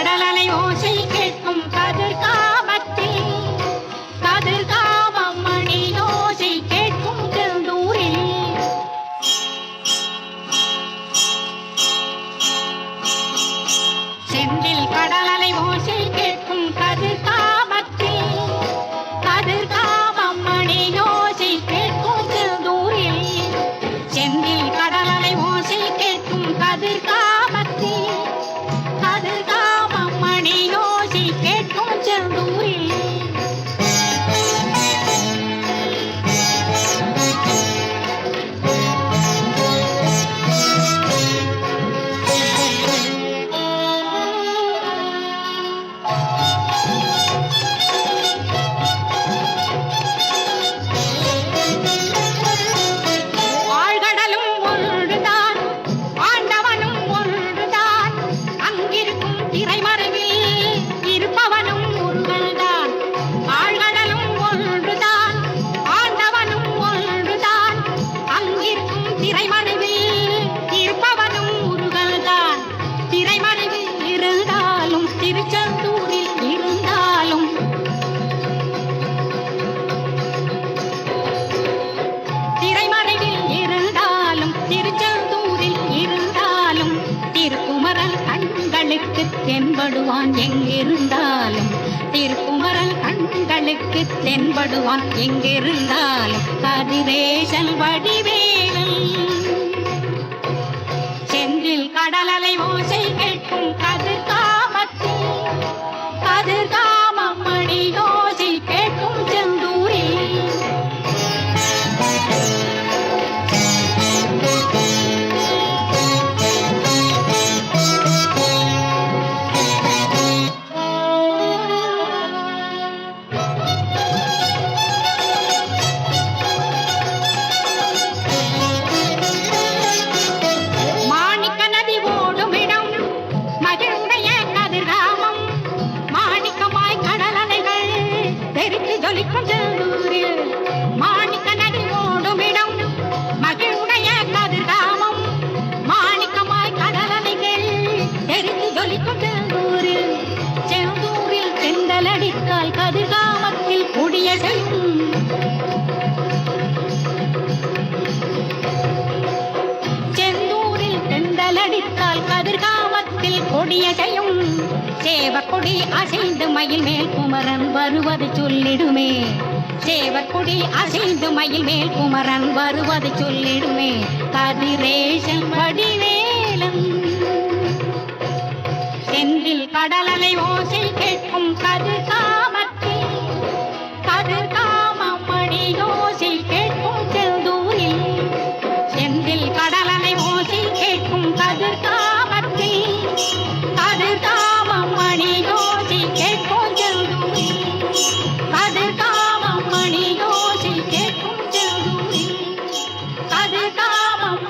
கடலலை ஓசை கேட்கும் கதிர்காமத்தில் கதிர்காமம் மணி ஓசை கேட்கும் செந்தூரில் செந்தில் கடலலை ஓசை கேட்கும் கதிர்காமத்தில் கதிர்காமம் மணி ஓசை கேட்கும் செந்தூரில் செந்தில் கடலலை ஓசை கேட்கும் கதிர்காமத்தில் கதிர்காமம் மணி ஓசை கேட்கும் செந்தூரில் திருச்செந்தூரில் இருந்தாலும் திரைமறைவில் இருந்தாலும் திருச்செந்தூரில் இருந்தாலும் திருக்குமரன் கண்களுக்கு தென்படுவான் எங்கிருந்தாலும் திருக்குமரன் கண்களுக்கு தென்படுவான் எங்கிருந்தாலும் கதிரேசன் வடிவேலன் செந்தில் கடலலை ஓசை கேட்கும் கதிர்காமத்தில் கதிர்காமம் மணி ஓசை கேட்கும் செந்தூரில் ஜொலிக்கும் செந்தூரில் மாணிக்க நதி ஓடும் இடம் மகிழுடைய கதிர்காமம் மாணிக்கமாய் கடலலைகள் தெரிந்து ஜொலிக்கும் செந்தூரில் செந்தூரில் தென்றலடித்தால் கதிர்காமத்தில் கொடிய செய்யும் செந்தூரில் தென்றலடித்தால் கதிர்காமத்தில் கொடிய செய்யும் சேவற்கொடி அசைந்து மயில் மேல் குமரன் வருவது சொல்லிடுமே சேவற்கொடி அசைந்து மயில் மேல் குமரன் வருவது சொல்லிடுமே கதிரேசன் வடிவேலன் செந்தில் கடலலை ஓசை கேட்கும் கதிர்காமத்தில் கதிர்காமம் மணி ஓசை கேட்கும் செந்தூரில் செந்தில் கடலலை ஓசை கேட்கும் கதிர்காமத்தில் கதிர்காமம் மணி ஓசை கேட்கும் செந்தூரில் கதிர்காமம் மணி ஓசை கேட்கும் செந்தூரில் கதிர்காமம்